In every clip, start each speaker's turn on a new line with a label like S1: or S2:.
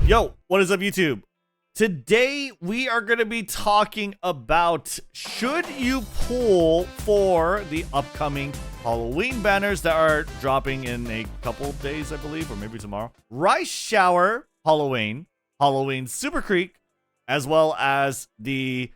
S1: Yo, what is up, YouTube? Today we are going to be talking about should you pull for the upcoming Halloween banners that are dropping in a couple days, I believe, or maybe tomorrow. Rice Shower Halloween, Halloween Super Creek, as well as the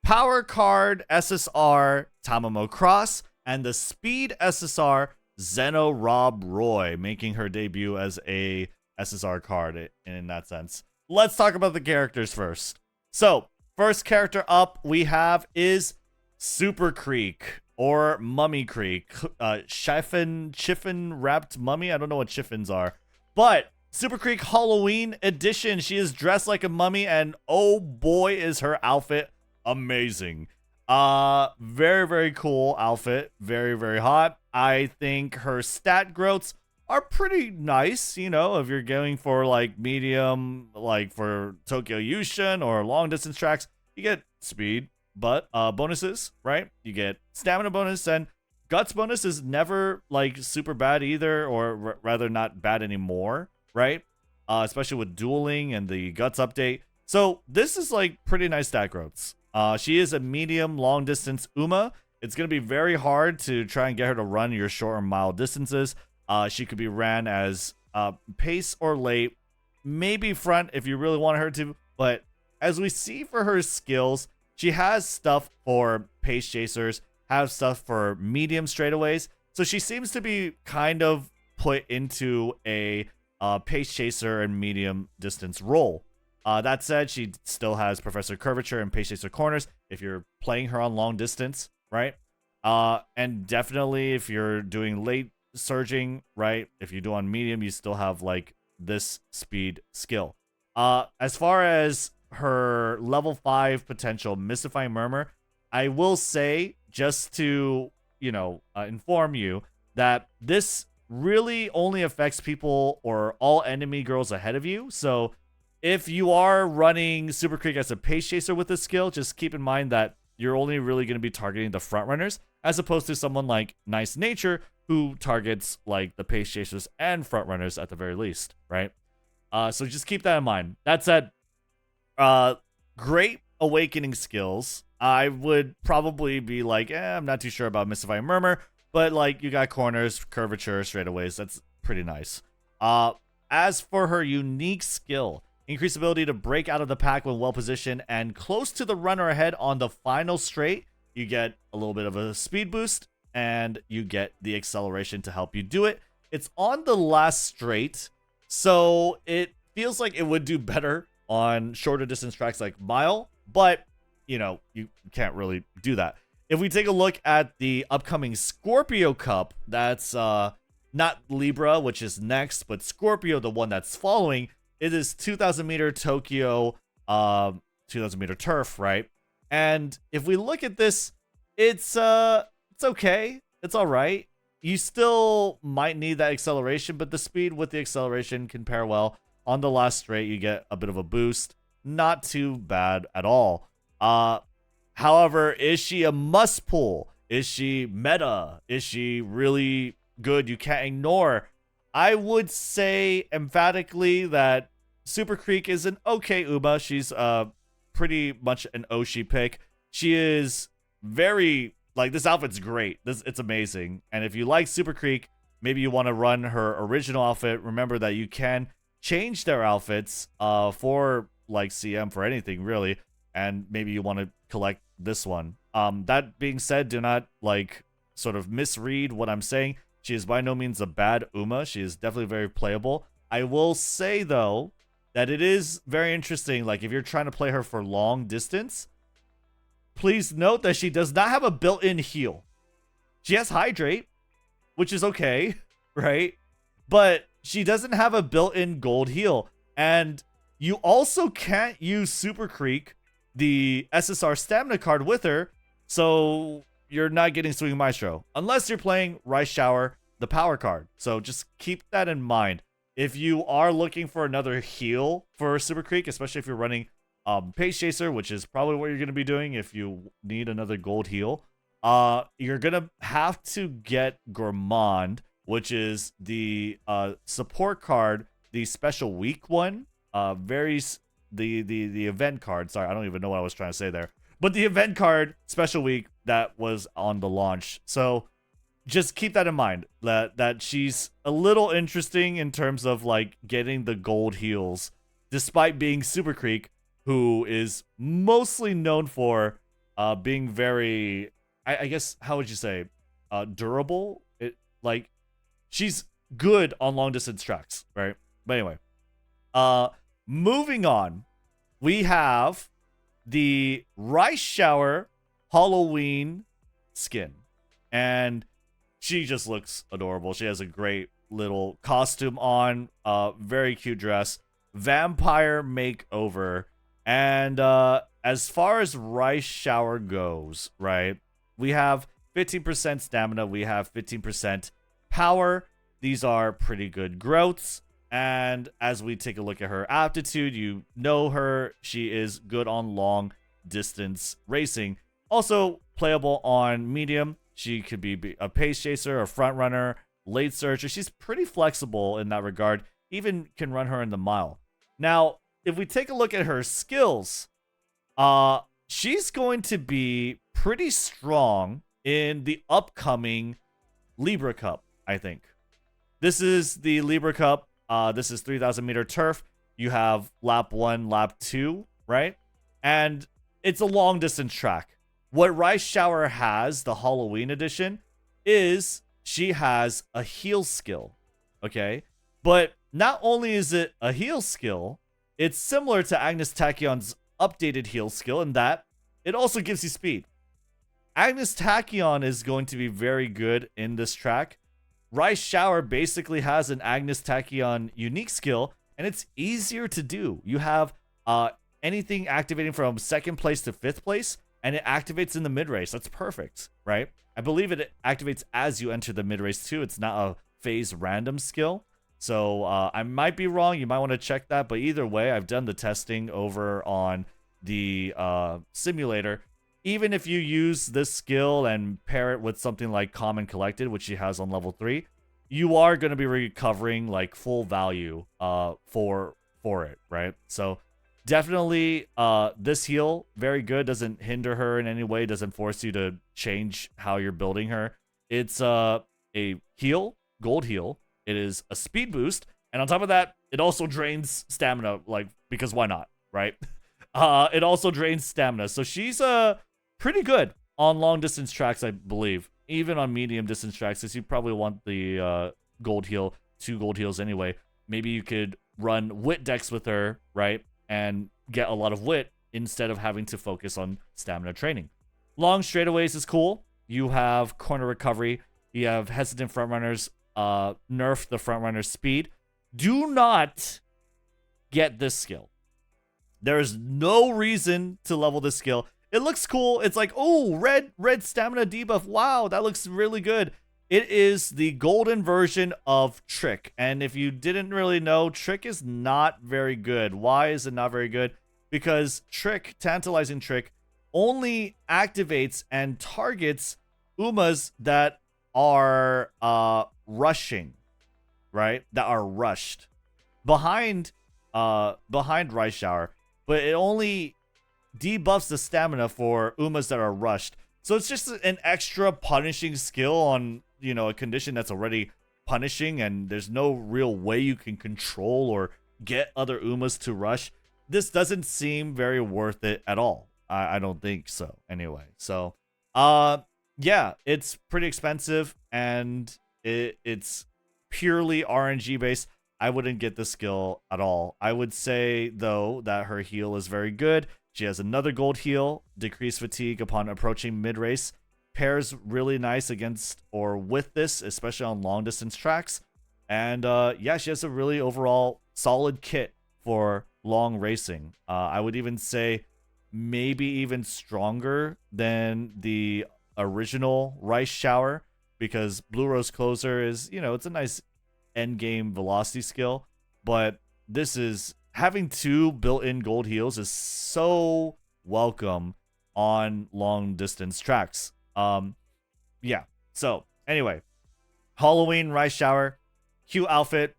S1: Power Card SSR Tamamo Cross and the Speed SSR Zenno Rob Roy, making her debut as a SSR card in that sense. Let's talk about the characters first. So, first character up we have is Super Creek or Mummy Creek. Chiffon wrapped mummy. I don't know what chiffons are. But Super Creek Halloween edition. She is dressed like a mummy, and oh boy is her outfit amazing. Very, very cool outfit. Very, very hot. I think her stat growths are pretty nice, you know, if you're going for like medium, like for Tokyo Yushin or long distance tracks, you get speed, but bonuses, right? You get stamina bonus, and guts bonus is never like super bad either, or rather not bad anymore, right? Especially with dueling and the guts update. So this is like pretty nice stat growths. She is a medium long distance Uma. It's going to be very hard to try and get her to run your short or mile distances. She could be ran as pace or late, maybe front if you really want her to. But as we see for her skills, she has stuff for pace chasers, has stuff for medium straightaways. So she seems to be kind of put into a pace chaser and medium distance role. That said, she still has Professor Curvature and pace chaser corners if you're playing her on long distance, right? And definitely if you're doing late surging, right? If you do on medium, you still have like this speed skill. As far as her level 5 potential Mystifying Murmur, I will say, just to, you know, inform you that this really only affects people or all enemy girls ahead of you. So if you are running Super Creek as a pace chaser with this skill, just keep in mind that you're only really going to be targeting the front runners, as opposed to someone like Nice Nature, who targets like the pace chasers and front runners at the very least, right? So just keep that in mind. That said, great awakening skills. I would probably be like, I'm not too sure about Mystifying Murmur, but like you got corners, curvature, straightaways. That's pretty nice. As for her unique skill, increased ability to break out of the pack when well positioned and close to the runner ahead on the final straight. You get a little bit of a speed boost, and you get the acceleration to help you do it. It's on the last straight, so it feels like it would do better on shorter distance tracks like mile, but you know, you can't really do that. If we take a look at the upcoming Scorpio Cup, that's not Libra, which is next, but Scorpio, the one that's following. It is 2,000 meter Tokyo, 2,000 meter turf, right? And if we look at this, it's okay. It's all right. You still might need that acceleration, but the speed with the acceleration can pair well. On the last straight, you get a bit of a boost. Not too bad at all. However, is she a must pull? Is she meta? Is she really good? You can't ignore. I would say emphatically that Super Creek is an okay Uma. She's pretty much an Oshi pick. She is very, like, this outfit's great. It's amazing. And if you like Super Creek, maybe you want to run her original outfit. Remember that you can change their outfits for like CM for anything really, and maybe you want to collect this one. That being said, do not like sort of misread what I'm saying. She is by no means a bad Uma. She is definitely very playable. I will say though that it is very interesting, like if you're trying to play her for long distance, please note that she does not have a built-in heal. She has Hydrate, which is okay, right? But she doesn't have a built-in gold heal. And you also can't use Super Creek, the SSR stamina card, with her, so you're not getting Swing Maestro, unless you're playing Rice Shower, the power card. So just keep that in mind. If you are looking for another heal for Super Creek, especially if you're running Pace Chaser, which is probably what you're going to be doing if you need another gold heal, you're going to have to get Gourmand, which is the support card, the special weak one, the event card. Sorry, I don't even know what I was trying to say there. But the event card special week that was on the launch. So just keep that in mind, that she's a little interesting in terms of like getting the gold heals, despite being Super Creek, who is mostly known for being very, I guess, how would you say, durable. It like she's good on long distance tracks, right? But anyway, moving on, we have the Rice Shower Halloween skin, and she just looks adorable. She has a great little costume on, very cute dress, vampire makeover, and as far as Rice Shower goes, right, we have 15% stamina, we have 15% power. These are pretty good growths. And as we take a look at her aptitude, you know her. She is good on long distance racing. Also playable on medium. She could be a pace chaser, a front runner, late surger. She's pretty flexible in that regard. Even can run her in the mile. Now, if we take a look at her skills, she's going to be pretty strong in the upcoming Libra Cup, I think. This is the Libra Cup. This is 3,000 meter turf. You have lap 1, lap 2, right? And it's a long distance track. What Rice Shower has, the Halloween edition, is she has a heal skill, okay? But not only is it a heal skill, it's similar to Agnes Tachyon's updated heal skill in that it also gives you speed. Agnes Tachyon is going to be very good in this track. Rice Shower basically has an Agnes Tachyon unique skill, and it's easier to do. You have anything activating from 2nd place to 5th place, and it activates in the mid-race. That's perfect, right? I believe it activates as you enter the mid-race too. It's not a phase random skill. So I might be wrong. You might want to check that. But either way, I've done the testing over on the simulator. Even if you use this skill and pair it with something like Calm and Collected, which she has on level 3, you are going to be recovering like full value for it, right? So definitely this heal, very good. Doesn't hinder her in any way. Doesn't force you to change how you're building her. It's a heal, gold heal. It is a speed boost. And on top of that, it also drains stamina, like, because why not, right? It also drains stamina. So she's pretty good on long distance tracks, I believe. Even on medium distance tracks, since you probably want the gold heal, 2 gold heals anyway. Maybe you could run wit decks with her, right? And get a lot of wit instead of having to focus on stamina training. Long straightaways is cool. You have corner recovery. You have hesitant frontrunners, nerf the frontrunner's speed. Do not get this skill. There is no reason to level this skill. It looks cool. It's like, oh, red stamina debuff. Wow, that looks really good. It is the golden version of Trick. And if you didn't really know, Trick is not very good. Why is it not very good? Because Trick, Tantalizing Trick, only activates and targets Umas that are rushing, right? That are rushed behind Rice Shower, but it only debuffs the stamina for Umas that are rushed. So it's just an extra punishing skill on, you know, a condition that's already punishing, and there's no real way you can control or get other Umas to rush. This doesn't seem very worth it at all. I don't think so anyway. So yeah, it's pretty expensive, and it's purely RNG based. I wouldn't get the skill at all. I would say, though, that her heal is very good. She has another gold heal, decrease fatigue upon approaching mid-race. Pairs really nice against or with this, especially on long-distance tracks. And yeah, she has a really overall solid kit for long racing. I would even say maybe even stronger than the original Rice Shower, because Blue Rose Closer is, you know, it's a nice end game velocity skill, but this is having 2 built-in gold heals is so welcome on long distance tracks. Yeah, so anyway, Halloween Rice Shower, cute outfit,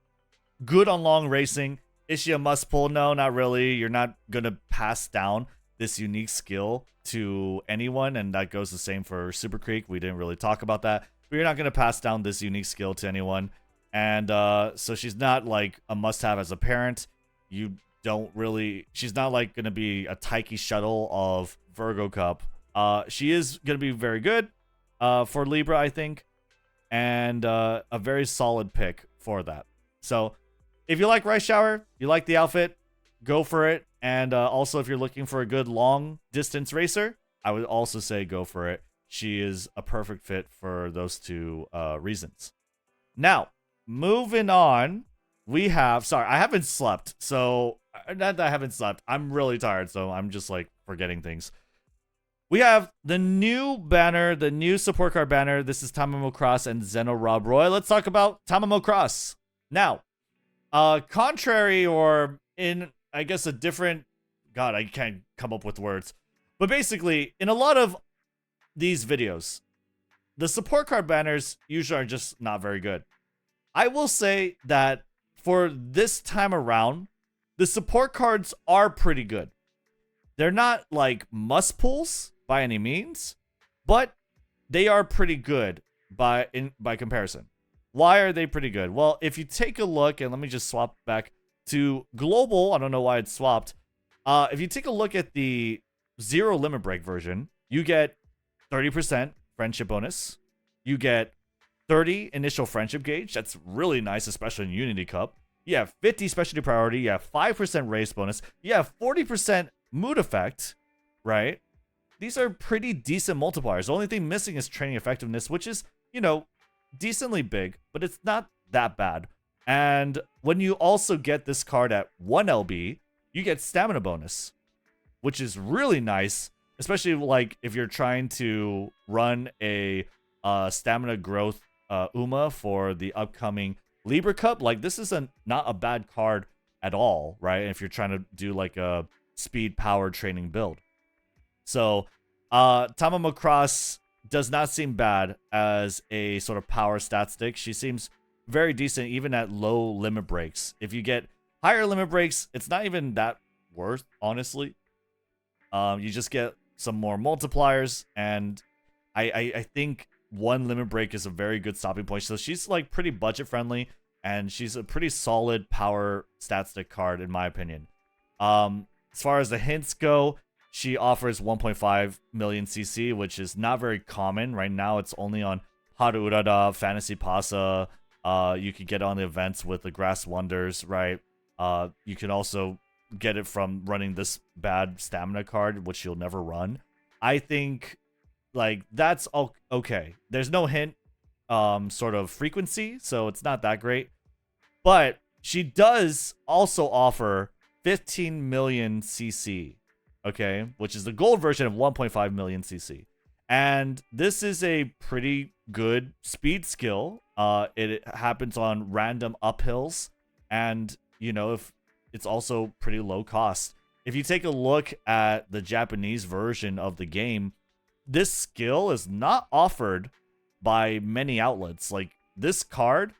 S1: good on long racing, Is she a must pull? No, not really. You're not gonna pass down this unique skill to anyone, and that goes the same for Super Creek. We didn't really talk about that, but you're not gonna pass down this unique skill to anyone. And so she's not like a must-have as a parent. You don't really. She's not like gonna be a Taiki shuttle of Virgo Cup. She is gonna be very good for Libra, I think, and a very solid pick for that. So if you like Rice Shower, you like the outfit, go for it. And also, if you're looking for a good long distance racer, I would also say go for it. She is a perfect fit for those two reasons. Now, moving on, we have, sorry, I haven't slept. So, not that I haven't slept. I'm really tired, so I'm just like forgetting things. We have the new banner, the new support card banner. This is Tamamo Cross and Zenno Rob Roy. Let's talk about Tamamo Cross. Now, contrary or in, I guess, a different, God, I can't come up with words. But basically, in a lot of these videos, the support card banners usually are just not very good. I will say that for this time around, the support cards are pretty good. They're not like must pulls by any means, but they are pretty good by comparison. Why are they pretty good? Well, if you take a look, and let me just swap back to global. I don't know why it's swapped. If you take a look at the 0 limit break version, you get 30% friendship bonus. You get 30 initial friendship gauge. That's really nice, especially in Unity Cup. You have 50 specialty priority. You have 5% race bonus. You have 40% mood effect, right? These are pretty decent multipliers. The only thing missing is training effectiveness, which is, you know, decently big, but it's not that bad. And when you also get this card at 1 LB, you get stamina bonus, which is really nice, especially like if you're trying to run a stamina growth Uma for the upcoming Libra Cup. Like, this is not a bad card at all, right? If you're trying to do like a speed power training build. So Tamamo Cross does not seem bad as a sort of power stat stick. She seems very decent even at low limit breaks. If you get higher limit breaks, it's not even that worth, honestly. You just get some more multipliers, and I think 1 limit break is a very good stopping point. So she's like pretty budget friendly, and she's a pretty solid power stat stick card in my opinion. As far as the hints go, she offers 1.5 million CC, which is not very common. Right now, it's only on Haru Urada, Fantasy Pasa. You can get on the events with the Grass Wonders, right? You can also get it from running this bad stamina card, which you'll never run. I think, like, that's okay. There's no hint sort of frequency, so it's not that great. But she does also offer 15 million CC. Okay, which is the gold version of 1.5 million CC. And this is a pretty good speed skill. It happens on random uphills, and you know, if it's also pretty low cost. If you take a look at the Japanese version of the game, this skill is not offered by many outlets. Like this card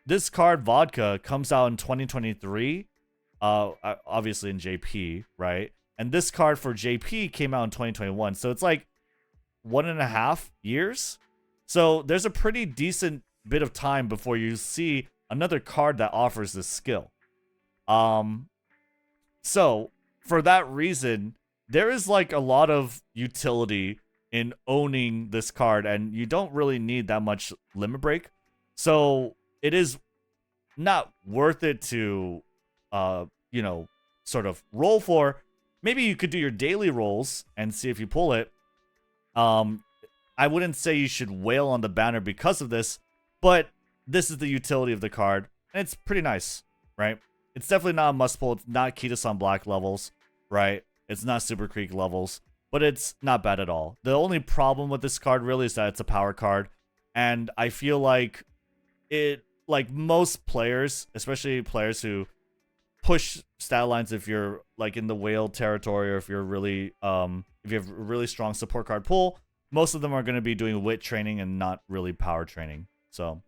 S1: Vodka comes out in 2023, obviously in JP, right? And this card for JP came out in 2021. So it's like 1.5 years. So there's a pretty decent bit of time before you see another card that offers this skill. So for that reason, there is like a lot of utility in owning this card, and you don't really need that much limit break. So it is not worth it to, you know, sort of roll for. Maybe you could do your daily rolls and see if you pull it. I wouldn't say you should wail on the banner because of this, but this is the utility of the card, and it's pretty nice, right? It's definitely not a must pull. It's not Kita-san Black levels, right? It's not Super Creek levels, but it's not bad at all. The only problem with this card really is that it's a power card, and I feel like it, like most players, especially players who push stat lines, if you're like in the whale territory, or if you're really if you have a really strong support card pool, most of them are going to be doing wit training and not really power training. So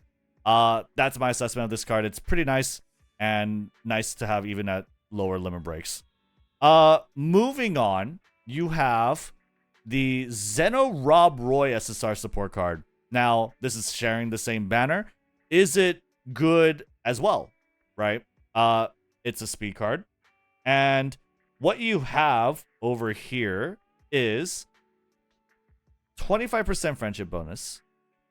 S1: that's my assessment of this card. It's pretty nice. and nice to have even at lower limit breaks. Moving on, you have the Zenno Rob Roy SSR support card. Now, this is sharing the same banner. Is it good as well? Right? It's a speed card. And what you have over here is 25% friendship bonus,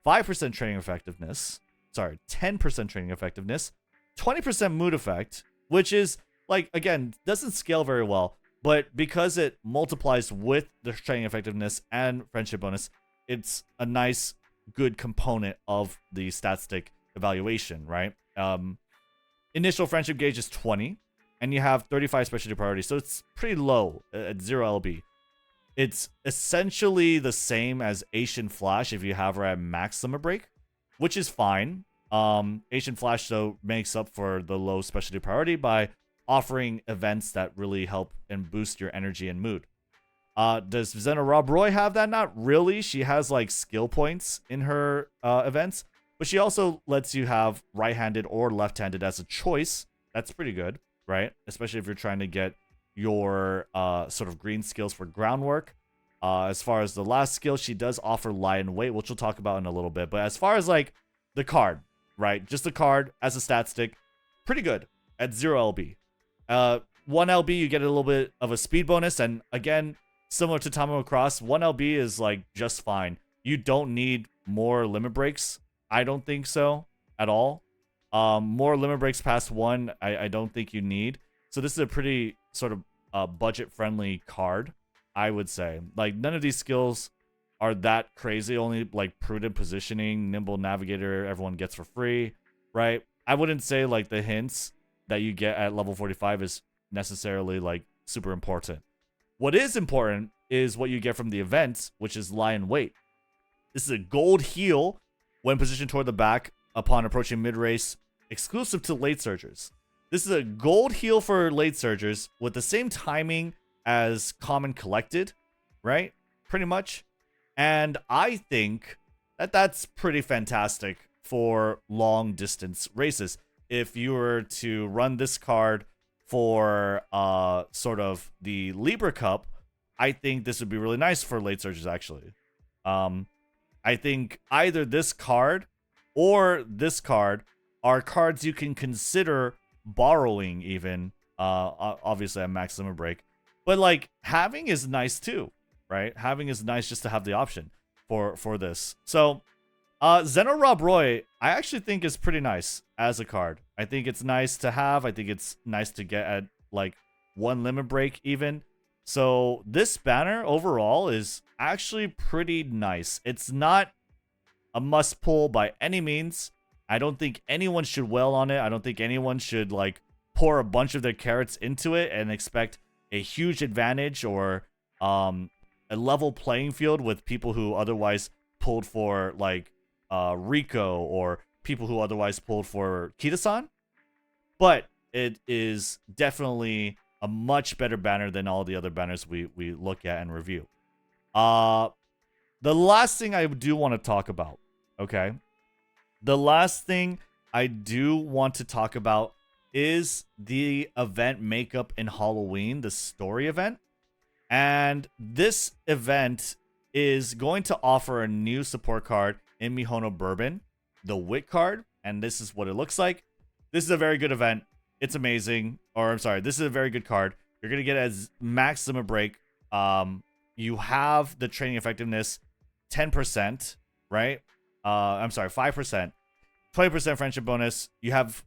S1: 5% training effectiveness, 10% training effectiveness, 20% mood effect, which is, like, again, doesn't scale very well, but because it multiplies with the training effectiveness and friendship bonus, it's a nice, good component of the stat stick evaluation, right? Initial friendship gauge is 20, and you have 35 specialty priority, so it's pretty low at 0 LB. It's essentially the same as Asian Flash if you have her at max limit break, which is fine. Asian Flash, though, makes up for the low specialty priority by offering events that really help and boost your energy and mood. Does Zenno Rob Roy have that? Not really. She has, like, skill points in her events, but she also lets you have right-handed or left-handed as a choice. That's pretty good, right? Especially if you're trying to get your sort of green skills for groundwork. As far as the last skill, she does offer lie and wait, which we'll talk about in a little bit. But as far as, like, the card, right? Just the card as a stat stick, pretty good at 0 LB. 1 LB, you get a little bit of a speed bonus. And again, similar to Tamamo Cross, 1 LB is, like, just fine. You don't need more limit breaks. I don't think so at all. More limit breaks past 1, I don't think you need. So this is a pretty sort of budget-friendly card, I would say. Like, none of these skills are that crazy. Only, like, prudent positioning, nimble navigator, everyone gets for free, right? I wouldn't say, like, the hints that you get at level 45 is necessarily, like, super important. What is important is what you get from the events, which is lie and wait. This is a gold heal when positioned toward the back upon approaching mid-race, exclusive to late surgers. This is a gold heal for late surgers with the same timing as common collected, right? Pretty much. And I think that that's pretty fantastic for long distance races. If you were to run this card for sort of the Libra Cup, I think this would be really nice for late surgers, actually. I think either this card or this card are cards you can consider borrowing even, obviously at max limit break. But, like, having is nice too, right? Having is nice just to have the option for this. So, Zenno Rob Roy, I actually think is pretty nice as a card. I think it's nice to have. I think it's nice to get at, like, 1 limit break even. So this banner overall is actually pretty nice. It's not a must pull by any means. I don't think anyone should wail on it. I don't think anyone should, like, pour a bunch of their carrots into it and expect a huge advantage or a level playing field with people who otherwise pulled for, like, Rico, or people who otherwise pulled for Kita-san. But it is definitely a much better banner than all the other banners we look at and review. The last thing I do want to talk about, okay? The last thing I do want to talk about is the event makeup in Halloween, the story event. And this event is going to offer a new support card in Mihono Bourbon, the Wit card, and this is what it looks like. This is a very good event. It's amazing. Or, I'm sorry, this is a very good card. You're going to get it as max limit break. You have the training effectiveness 10%, right? I'm sorry, 5%. 20% friendship bonus. You have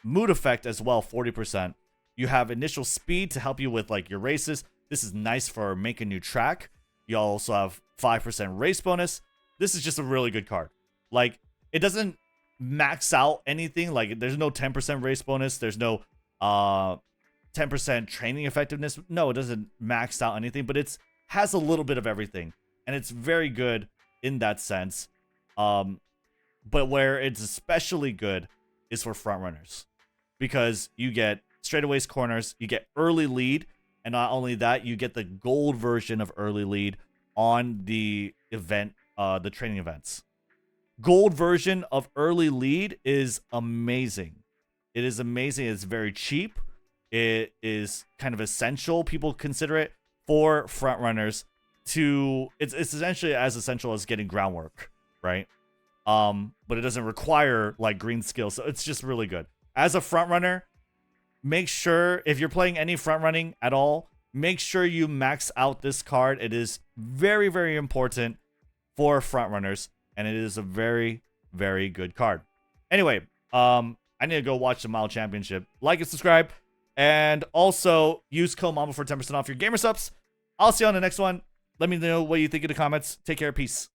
S1: mood effect as well, 40%. You have initial speed to help you with, like, your races. This is nice for make a new track. You also have 5% race bonus. This is just a really good card. Like, it doesn't max out anything. Like, there's no 10% race bonus. There's no 10% training effectiveness. No, it doesn't max out anything, but it's has a little bit of everything, and it's very good in that sense. But where it's especially good is for front runners, because you get straightaways, corners, you get early lead, and not only that, you get the gold version of early lead on the event, the training events. Gold version of early lead is amazing. It is amazing. It's very cheap. It is kind of essential. People consider it for front runners to. It's essentially as essential as getting groundwork, right? But it doesn't require like green skill, so it's just really good. As a front runner, make sure if you're playing any front running at all, make sure you max out this card. It is very, very important for front runners, and it is a very, very good card. Anyway, I need to go watch the Mile Championship. Like and subscribe, and also use code MAMA for 10% off your gamer subs. I'll see you on the next one. Let me know what you think in the comments. Take care. Peace.